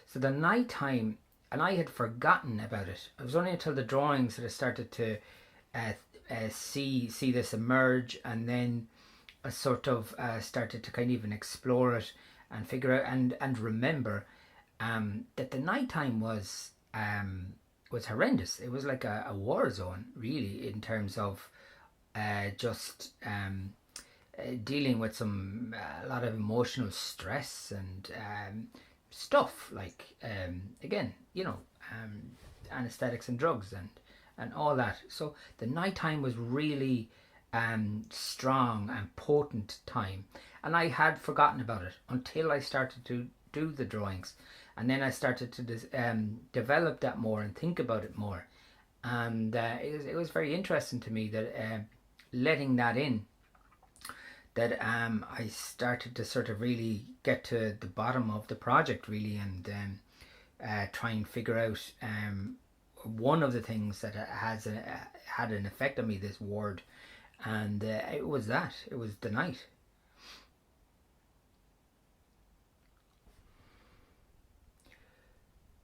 So the night time, and I had forgotten about it. It was only until the drawings that I started to uh, see this emerge, and then I sort of started to kind of even explore it and figure out and remember that the nighttime was horrendous. It was like a war zone, really, in terms of just dealing with a lot of emotional stress and stuff like again, anesthetics and drugs and all that. So the nighttime was really strong and potent time, and I had forgotten about it until I started to do the drawings, and then I started to develop that more and think about it more, and it was very interesting to me that letting that in, that I started to sort of really get to the bottom of the project, really, and try and figure out one of the things that had an effect on me, this word, and it was the night.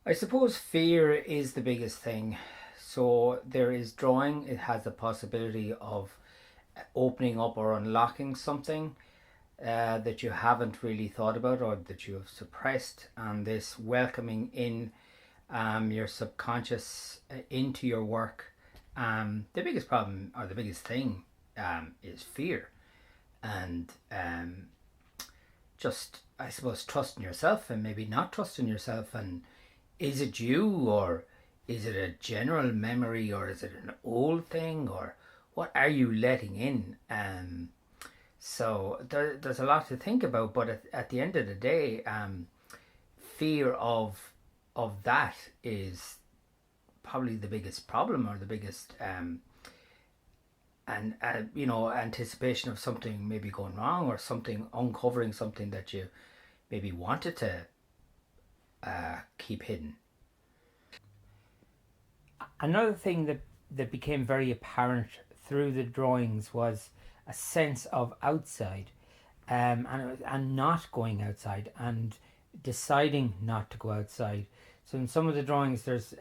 I suppose fear is the biggest thing. So there is drawing, it has the possibility of opening up or unlocking something that you haven't really thought about or that you have suppressed, and this welcoming in your subconscious into your work. The biggest problem or the biggest thing is fear, and just, I suppose, trusting yourself and maybe not trusting yourself. And is it you, or is it a general memory, or is it an old thing, or what are you letting in? So there's a lot to think about, but at the end of the day, fear of that is probably the biggest problem, or the biggest and anticipation of something maybe going wrong, or something uncovering something that you maybe wanted to keep hidden. Another thing that became very apparent through the drawings was a sense of outside, and not going outside, and deciding not to go outside. So in some of the drawings, there's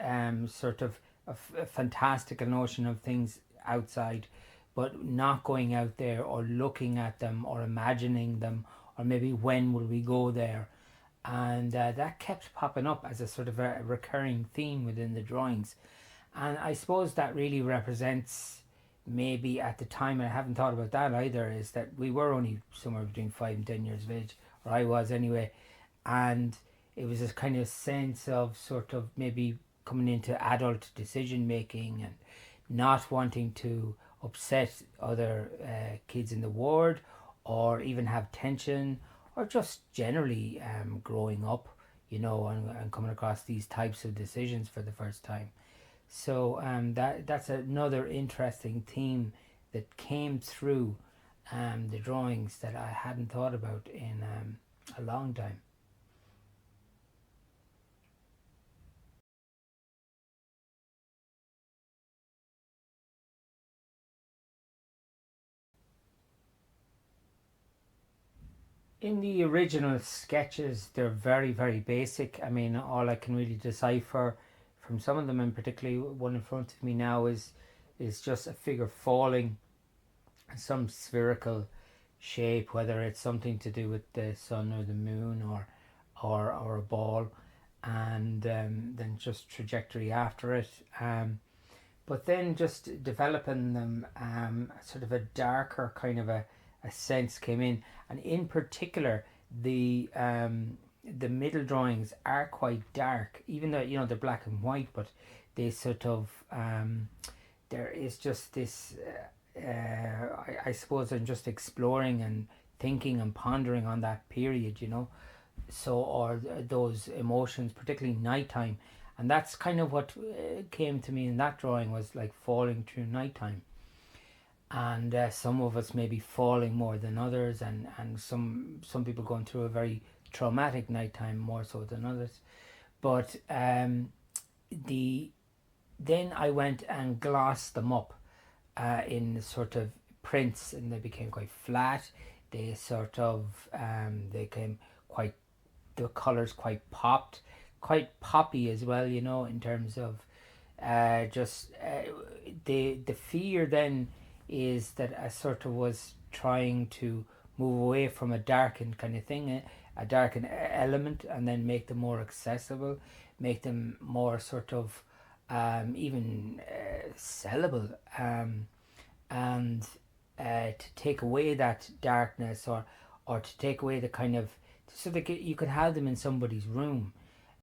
sort of a fantastical notion of things outside, but not going out there or looking at them or imagining them, or maybe when will we go there. And that kept popping up as a sort of a recurring theme within the drawings. And I suppose that really represents, maybe at the time, and I haven't thought about that either, is that we were only somewhere between 5 and 10 years of age, or I was anyway, and it was this kind of sense of sort of maybe coming into adult decision making, and not wanting to upset other kids in the ward, or even have tension, or just generally growing up, and coming across these types of decisions for the first time. So that's another interesting theme that came through the drawings that I hadn't thought about in a long time. In the original sketches, they're very, very basic. I mean, all I can really decipher from some of them, and particularly one in front of me now, is just a figure falling, some spherical shape, whether it's something to do with the sun or the moon, or a ball, and then just trajectory after it. But then just developing them, sort of a darker kind of a sense came in, and in particular the middle drawings are quite dark, even though they're black and white, but they sort of there is just this. I suppose I'm just exploring and thinking and pondering on that period, so, or those emotions, particularly nighttime, and that's kind of what came to me in that drawing, was like falling through nighttime, and some of us maybe falling more than others, and some people going through a very traumatic nighttime more so than others. But the then I went and glossed them up in sort of prints, and they became quite flat. They sort of they came quite, the colors quite popped. quite poppy as well, you know, in terms of just the fear then is that I sort of was trying to move away from a darkened kind of thing, a darkened element, and then make them more accessible, make them more sort of even sellable, and to take away that darkness, or to take away the kind of, so that you could have them in somebody's room,